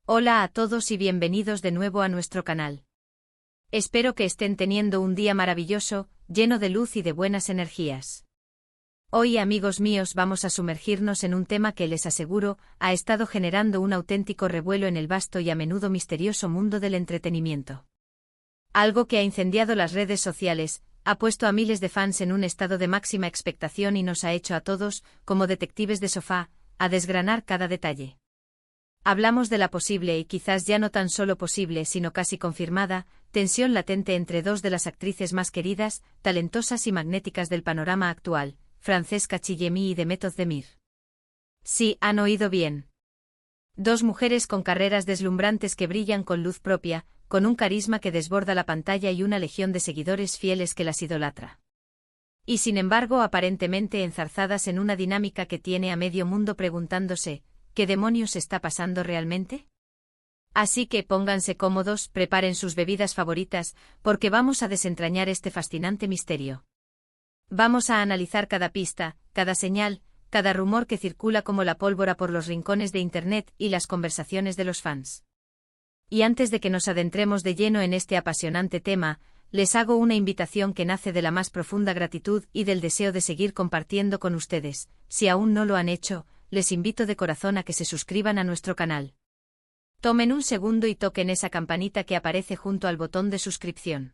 Hola a todos y bienvenidos de nuevo a nuestro canal. Espero que estén teniendo un día maravilloso, lleno de luz y de buenas energías. Hoy, amigos míos, vamos a sumergirnos en un tema que les aseguro ha estado generando un auténtico revuelo en el vasto y a menudo misterioso mundo del entretenimiento. Algo que ha incendiado las redes sociales, ha puesto a miles de fans en un estado de máxima expectación y nos ha hecho a todos, como detectives de sofá, a desgranar cada detalle. Hablamos de la posible y quizás ya no tan solo posible sino casi confirmada, tensión latente entre dos de las actrices más queridas, talentosas y magnéticas del panorama actual, Francesca Chillemi y Demet Özdemir. Sí, han oído bien. Dos mujeres con carreras deslumbrantes que brillan con luz propia, con un carisma que desborda la pantalla y una legión de seguidores fieles que las idolatra. Y sin embargo aparentemente enzarzadas en una dinámica que tiene a medio mundo preguntándose, ¿qué demonios está pasando realmente? Así que pónganse cómodos, preparen sus bebidas favoritas, porque vamos a desentrañar este fascinante misterio. Vamos a analizar cada pista, cada señal, cada rumor que circula como la pólvora por los rincones de Internet y las conversaciones de los fans. Y antes de que nos adentremos de lleno en este apasionante tema, les hago una invitación que nace de la más profunda gratitud y del deseo de seguir compartiendo con ustedes. Si aún no lo han hecho, les invito de corazón a que se suscriban a nuestro canal. Tomen un segundo y toquen esa campanita que aparece junto al botón de suscripción.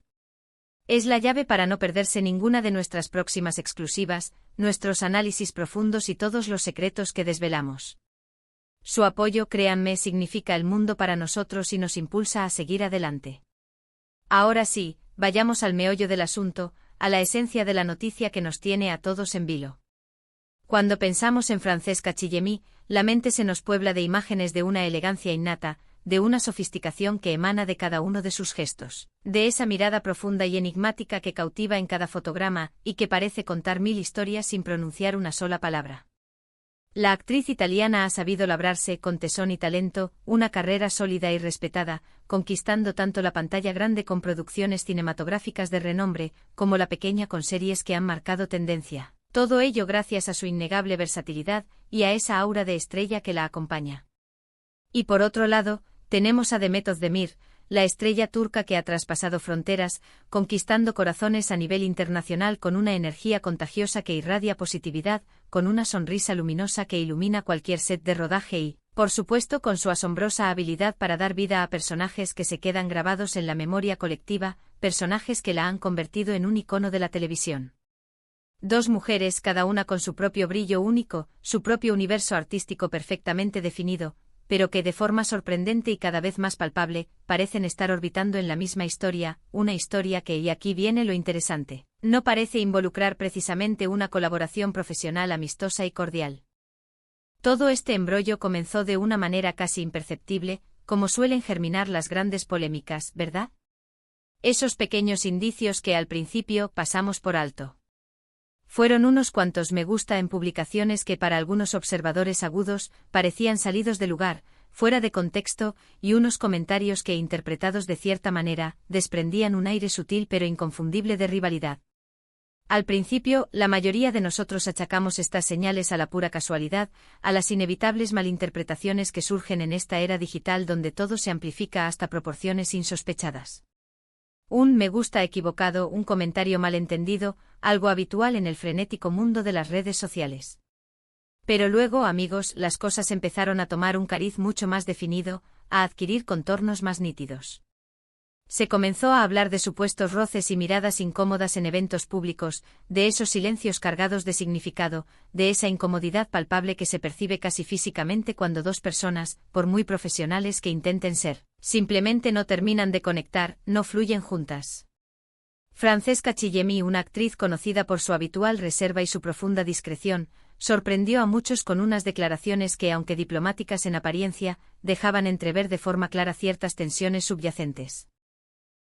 Es la llave para no perderse ninguna de nuestras próximas exclusivas, nuestros análisis profundos y todos los secretos que desvelamos. Su apoyo, créanme, significa el mundo para nosotros y nos impulsa a seguir adelante. Ahora sí, vayamos al meollo del asunto, a la esencia de la noticia que nos tiene a todos en vilo. Cuando pensamos en Francesca Chillemi, la mente se nos puebla de imágenes de una elegancia innata, de una sofisticación que emana de cada uno de sus gestos, de esa mirada profunda y enigmática que cautiva en cada fotograma y que parece contar mil historias sin pronunciar una sola palabra. La actriz italiana ha sabido labrarse, con tesón y talento, una carrera sólida y respetada, conquistando tanto la pantalla grande con producciones cinematográficas de renombre, como la pequeña con series que han marcado tendencia. Todo ello gracias a su innegable versatilidad y a esa aura de estrella que la acompaña. Y por otro lado, tenemos a Demet Özdemir, la estrella turca que ha traspasado fronteras, conquistando corazones a nivel internacional con una energía contagiosa que irradia positividad, con una sonrisa luminosa que ilumina cualquier set de rodaje y, por supuesto, con su asombrosa habilidad para dar vida a personajes que se quedan grabados en la memoria colectiva, personajes que la han convertido en un icono de la televisión. Dos mujeres, cada una con su propio brillo único, su propio universo artístico perfectamente definido, pero que de forma sorprendente y cada vez más palpable, parecen estar orbitando en la misma historia, una historia que, y aquí viene lo interesante, no parece involucrar precisamente una colaboración profesional amistosa y cordial. Todo este embrollo comenzó de una manera casi imperceptible, como suelen germinar las grandes polémicas, ¿verdad? Esos pequeños indicios que al principio pasamos por alto. Fueron unos cuantos me gusta en publicaciones que para algunos observadores agudos parecían salidos de lugar, fuera de contexto, y unos comentarios que, interpretados de cierta manera, desprendían un aire sutil pero inconfundible de rivalidad. Al principio, la mayoría de nosotros achacamos estas señales a la pura casualidad, a las inevitables malinterpretaciones que surgen en esta era digital donde todo se amplifica hasta proporciones insospechadas. Un me gusta equivocado, un comentario malentendido, algo habitual en el frenético mundo de las redes sociales. Pero luego, amigos, las cosas empezaron a tomar un cariz mucho más definido, a adquirir contornos más nítidos. Se comenzó a hablar de supuestos roces y miradas incómodas en eventos públicos, de esos silencios cargados de significado, de esa incomodidad palpable que se percibe casi físicamente cuando dos personas, por muy profesionales que intenten ser, simplemente no terminan de conectar, no fluyen juntas. Francesca Chillemi, una actriz conocida por su habitual reserva y su profunda discreción, sorprendió a muchos con unas declaraciones que, aunque diplomáticas en apariencia, dejaban entrever de forma clara ciertas tensiones subyacentes.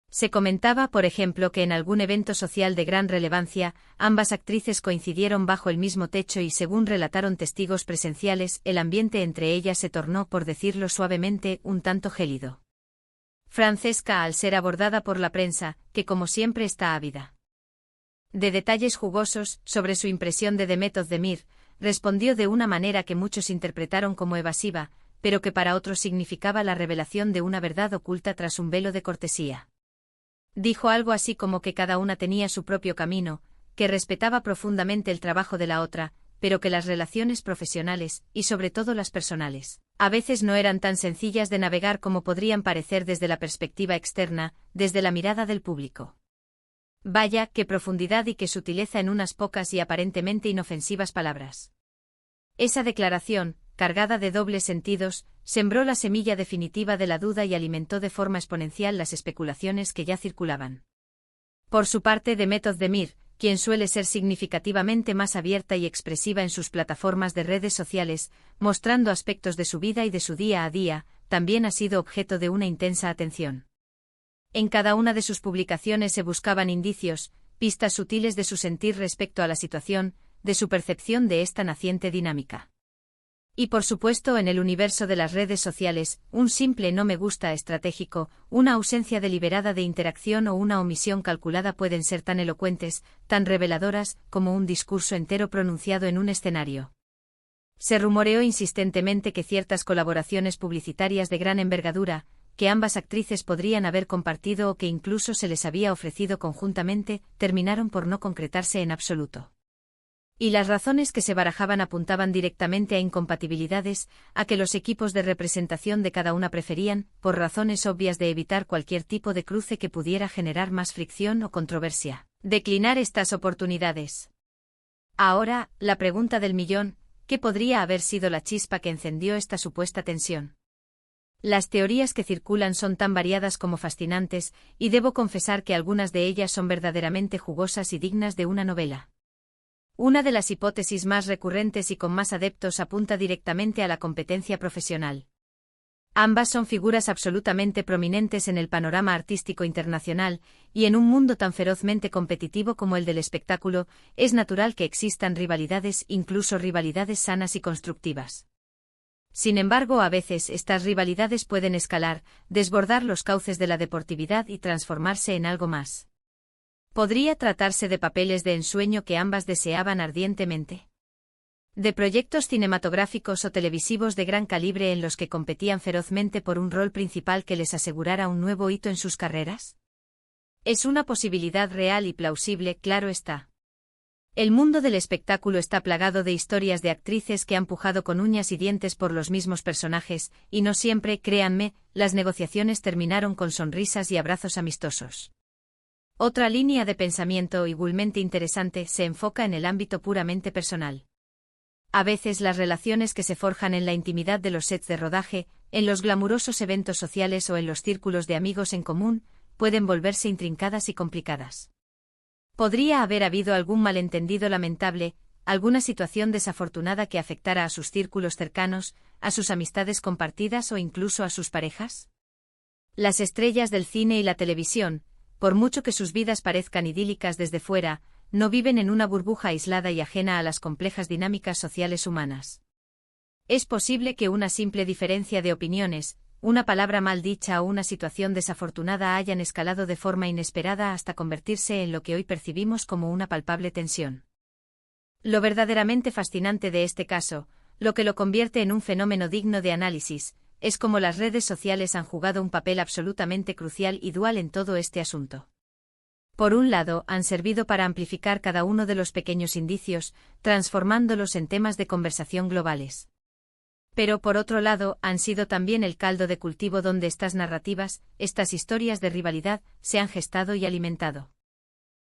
Se comentaba, por ejemplo, que en algún evento social de gran relevancia, ambas actrices coincidieron bajo el mismo techo y, según relataron testigos presenciales, el ambiente entre ellas se tornó, por decirlo suavemente, un tanto gélido. Francesca, al ser abordada por la prensa, que como siempre está ávida de detalles jugosos sobre su impresión de Demet Özdemir, respondió de una manera que muchos interpretaron como evasiva, pero que para otros significaba la revelación de una verdad oculta tras un velo de cortesía. Dijo algo así como que cada una tenía su propio camino, que respetaba profundamente el trabajo de la otra, pero que las relaciones profesionales, y sobre todo las personales, a veces no eran tan sencillas de navegar como podrían parecer desde la perspectiva externa, desde la mirada del público. Vaya, qué profundidad y qué sutileza en unas pocas y aparentemente inofensivas palabras. Esa declaración, cargada de dobles sentidos, sembró la semilla definitiva de la duda y alimentó de forma exponencial las especulaciones que ya circulaban. Por su parte, Demet Özdemir, quien suele ser significativamente más abierta y expresiva en sus plataformas de redes sociales, mostrando aspectos de su vida y de su día a día, también ha sido objeto de una intensa atención. En cada una de sus publicaciones se buscaban indicios, pistas sutiles de su sentir respecto a la situación, de su percepción de esta naciente dinámica. Y por supuesto en el universo de las redes sociales, un simple no me gusta estratégico, una ausencia deliberada de interacción o una omisión calculada pueden ser tan elocuentes, tan reveladoras, como un discurso entero pronunciado en un escenario. Se rumoreó insistentemente que ciertas colaboraciones publicitarias de gran envergadura, que ambas actrices podrían haber compartido o que incluso se les había ofrecido conjuntamente, terminaron por no concretarse en absoluto. Y las razones que se barajaban apuntaban directamente a incompatibilidades, a que los equipos de representación de cada una preferían, por razones obvias de evitar cualquier tipo de cruce que pudiera generar más fricción o controversia, declinar estas oportunidades. Ahora, la pregunta del millón, ¿qué podría haber sido la chispa que encendió esta supuesta tensión? Las teorías que circulan son tan variadas como fascinantes, y debo confesar que algunas de ellas son verdaderamente jugosas y dignas de una novela. Una de las hipótesis más recurrentes y con más adeptos apunta directamente a la competencia profesional. Ambas son figuras absolutamente prominentes en el panorama artístico internacional, y en un mundo tan ferozmente competitivo como el del espectáculo, es natural que existan rivalidades, incluso rivalidades sanas y constructivas. Sin embargo, a veces estas rivalidades pueden escalar, desbordar los cauces de la deportividad y transformarse en algo más. ¿Podría tratarse de papeles de ensueño que ambas deseaban ardientemente? ¿De proyectos cinematográficos o televisivos de gran calibre en los que competían ferozmente por un rol principal que les asegurara un nuevo hito en sus carreras? Es una posibilidad real y plausible, claro está. El mundo del espectáculo está plagado de historias de actrices que han pujado con uñas y dientes por los mismos personajes, y no siempre, créanme, las negociaciones terminaron con sonrisas y abrazos amistosos. Otra línea de pensamiento igualmente interesante se enfoca en el ámbito puramente personal. A veces las relaciones que se forjan en la intimidad de los sets de rodaje, en los glamurosos eventos sociales o en los círculos de amigos en común, pueden volverse intrincadas y complicadas. Podría haber habido algún malentendido lamentable, alguna situación desafortunada que afectara a sus círculos cercanos, a sus amistades compartidas o incluso a sus parejas. Las estrellas del cine y la televisión, por mucho que sus vidas parezcan idílicas desde fuera, no viven en una burbuja aislada y ajena a las complejas dinámicas sociales humanas. Es posible que una simple diferencia de opiniones, una palabra mal dicha o una situación desafortunada hayan escalado de forma inesperada hasta convertirse en lo que hoy percibimos como una palpable tensión. Lo verdaderamente fascinante de este caso, lo que lo convierte en un fenómeno digno de análisis, es como las redes sociales han jugado un papel absolutamente crucial y dual en todo este asunto. Por un lado, han servido para amplificar cada uno de los pequeños indicios, transformándolos en temas de conversación globales. Pero por otro lado, han sido también el caldo de cultivo donde estas narrativas, estas historias de rivalidad, se han gestado y alimentado.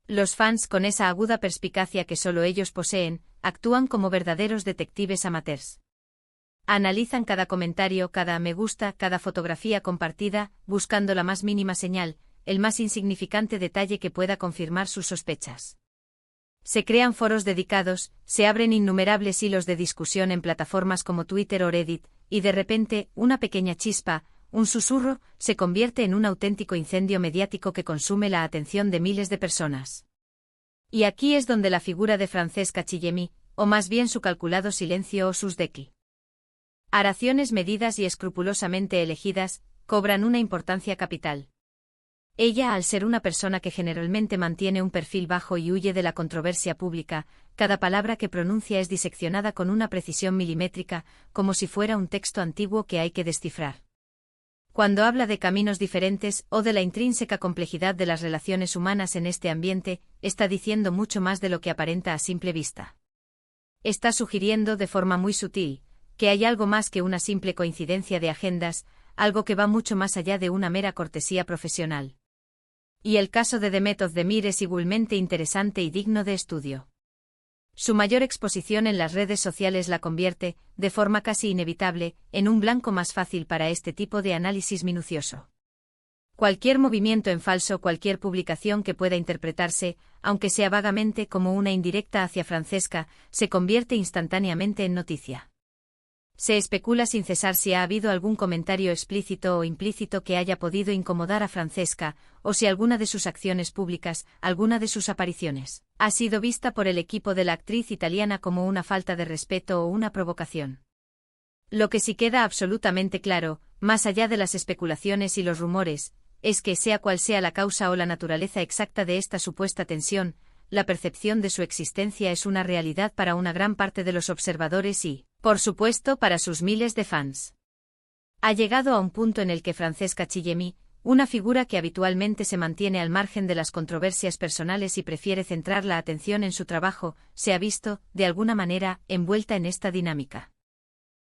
Los fans, con esa aguda perspicacia que solo ellos poseen, actúan como verdaderos detectives amateurs. Analizan cada comentario, cada me gusta, cada fotografía compartida, buscando la más mínima señal, el más insignificante detalle que pueda confirmar sus sospechas. Se crean foros dedicados, se abren innumerables hilos de discusión en plataformas como Twitter o Reddit, y de repente, una pequeña chispa, un susurro, se convierte en un auténtico incendio mediático que consume la atención de miles de personas. Y aquí es donde la figura de Francesca Chillemi, o más bien su calculado silencio o sus declaraciones medidas y escrupulosamente elegidas, cobran una importancia capital. Ella, al ser una persona que generalmente mantiene un perfil bajo y huye de la controversia pública, cada palabra que pronuncia es diseccionada con una precisión milimétrica, como si fuera un texto antiguo que hay que descifrar. Cuando habla de caminos diferentes o de la intrínseca complejidad de las relaciones humanas en este ambiente, está diciendo mucho más de lo que aparenta a simple vista. Está sugiriendo de forma muy sutil que hay algo más que una simple coincidencia de agendas, algo que va mucho más allá de una mera cortesía profesional. Y el caso de Demet Özdemir es igualmente interesante y digno de estudio. Su mayor exposición en las redes sociales la convierte, de forma casi inevitable, en un blanco más fácil para este tipo de análisis minucioso. Cualquier movimiento en falso, cualquier publicación que pueda interpretarse, aunque sea vagamente como una indirecta hacia Francesca, se convierte instantáneamente en noticia. Se especula sin cesar si ha habido algún comentario explícito o implícito que haya podido incomodar a Francesca, o si alguna de sus acciones públicas, alguna de sus apariciones, ha sido vista por el equipo de la actriz italiana como una falta de respeto o una provocación. Lo que sí queda absolutamente claro, más allá de las especulaciones y los rumores, es que sea cual sea la causa o la naturaleza exacta de esta supuesta tensión, la percepción de su existencia es una realidad para una gran parte de los observadores y, por supuesto, para sus miles de fans. Ha llegado a un punto en el que Francesca Chillemi, una figura que habitualmente se mantiene al margen de las controversias personales y prefiere centrar la atención en su trabajo, se ha visto, de alguna manera, envuelta en esta dinámica.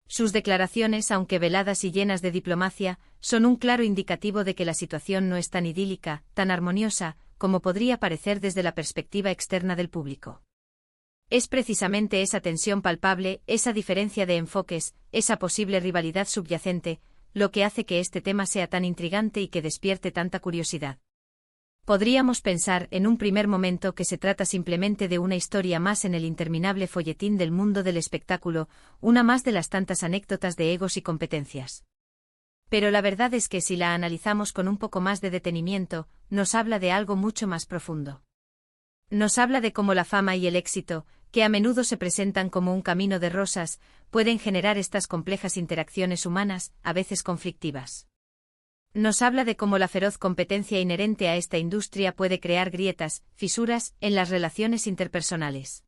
Sus declaraciones, aunque veladas y llenas de diplomacia, son un claro indicativo de que la situación no es tan idílica, tan armoniosa, como podría parecer desde la perspectiva externa del público. Es precisamente esa tensión palpable, esa diferencia de enfoques, esa posible rivalidad subyacente, lo que hace que este tema sea tan intrigante y que despierte tanta curiosidad. Podríamos pensar en un primer momento que se trata simplemente de una historia más en el interminable folletín del mundo del espectáculo, una más de las tantas anécdotas de egos y competencias. Pero la verdad es que si la analizamos con un poco más de detenimiento, nos habla de algo mucho más profundo. Nos habla de cómo la fama y el éxito, que a menudo se presentan como un camino de rosas, pueden generar estas complejas interacciones humanas, a veces conflictivas. Nos habla de cómo la feroz competencia inherente a esta industria puede crear grietas, fisuras, en las relaciones interpersonales.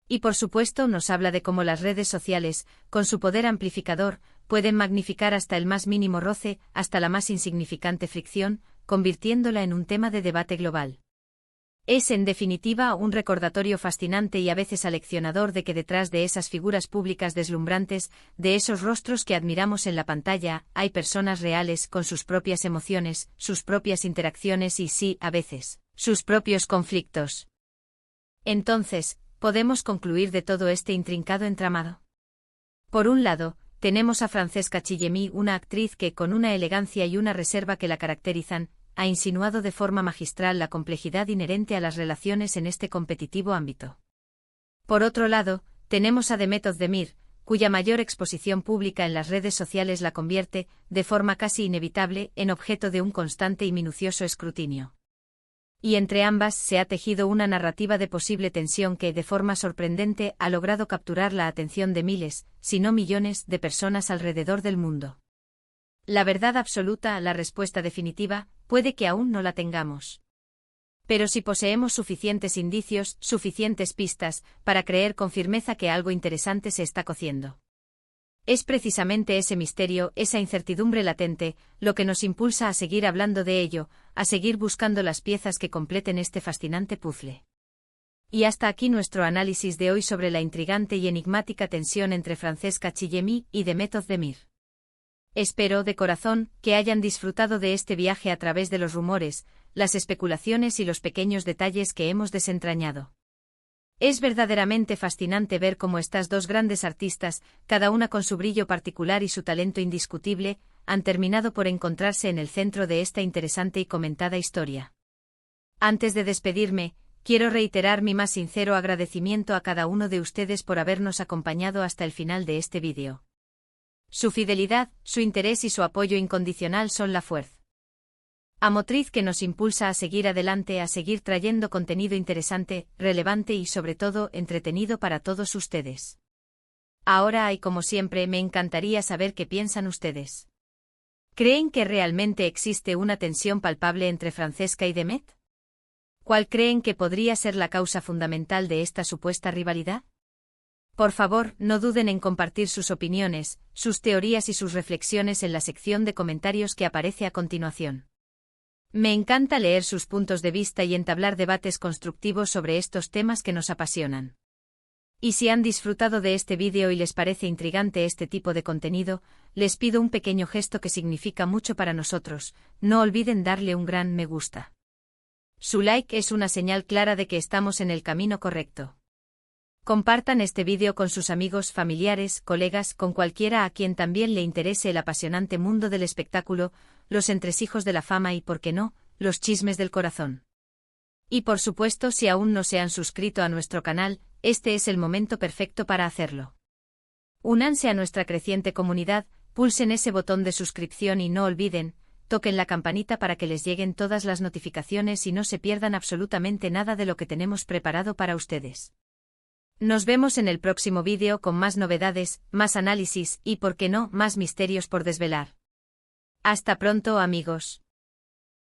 Y por supuesto nos habla de cómo las redes sociales, con su poder amplificador, pueden magnificar hasta el más mínimo roce, hasta la más insignificante fricción, convirtiéndola en un tema de debate global. Es, en definitiva, un recordatorio fascinante y a veces aleccionador de que detrás de esas figuras públicas deslumbrantes, de esos rostros que admiramos en la pantalla, hay personas reales con sus propias emociones, sus propias interacciones y, sí, a veces, sus propios conflictos. Entonces, ¿podemos concluir de todo este intrincado entramado? Por un lado, tenemos a Francesca Chillemi, una actriz que, con una elegancia y una reserva que la caracterizan, ha insinuado de forma magistral la complejidad inherente a las relaciones en este competitivo ámbito. Por otro lado, tenemos a Demet Özdemir, cuya mayor exposición pública en las redes sociales la convierte, de forma casi inevitable, en objeto de un constante y minucioso escrutinio. Y entre ambas se ha tejido una narrativa de posible tensión que, de forma sorprendente, ha logrado capturar la atención de miles, si no millones, de personas alrededor del mundo. La verdad absoluta, la respuesta definitiva, puede que aún no la tengamos. Pero si poseemos suficientes indicios, suficientes pistas, para creer con firmeza que algo interesante se está cociendo. Es precisamente ese misterio, esa incertidumbre latente, lo que nos impulsa a seguir hablando de ello, a seguir buscando las piezas que completen este fascinante puzzle. Y hasta aquí nuestro análisis de hoy sobre la intrigante y enigmática tensión entre Francesca Chillemi y Demet Özdemir. Espero, de corazón, que hayan disfrutado de este viaje a través de los rumores, las especulaciones y los pequeños detalles que hemos desentrañado. Es verdaderamente fascinante ver cómo estas dos grandes artistas, cada una con su brillo particular y su talento indiscutible, han terminado por encontrarse en el centro de esta interesante y comentada historia. Antes de despedirme, quiero reiterar mi más sincero agradecimiento a cada uno de ustedes por habernos acompañado hasta el final de este vídeo. Su fidelidad, su interés y su apoyo incondicional son la fuerza motriz que nos impulsa a seguir adelante, a seguir trayendo contenido interesante, relevante y sobre todo entretenido para todos ustedes. Ahora y como siempre me encantaría saber qué piensan ustedes. ¿Creen que realmente existe una tensión palpable entre Francesca y Demet? ¿Cuál creen que podría ser la causa fundamental de esta supuesta rivalidad? Por favor, no duden en compartir sus opiniones, sus teorías y sus reflexiones en la sección de comentarios que aparece a continuación. Me encanta leer sus puntos de vista y entablar debates constructivos sobre estos temas que nos apasionan. Y si han disfrutado de este vídeo y les parece intrigante este tipo de contenido, les pido un pequeño gesto que significa mucho para nosotros: no olviden darle un gran me gusta. Su like es una señal clara de que estamos en el camino correcto. Compartan este vídeo con sus amigos, familiares, colegas, con cualquiera a quien también le interese el apasionante mundo del espectáculo, los entresijos de la fama y, por qué no, los chismes del corazón. Y por supuesto, si aún no se han suscrito a nuestro canal, este es el momento perfecto para hacerlo. Únanse a nuestra creciente comunidad, pulsen ese botón de suscripción y no olviden, toquen la campanita para que les lleguen todas las notificaciones y no se pierdan absolutamente nada de lo que tenemos preparado para ustedes. Nos vemos en el próximo vídeo con más novedades, más análisis y, por qué no, más misterios por desvelar. Hasta pronto, amigos.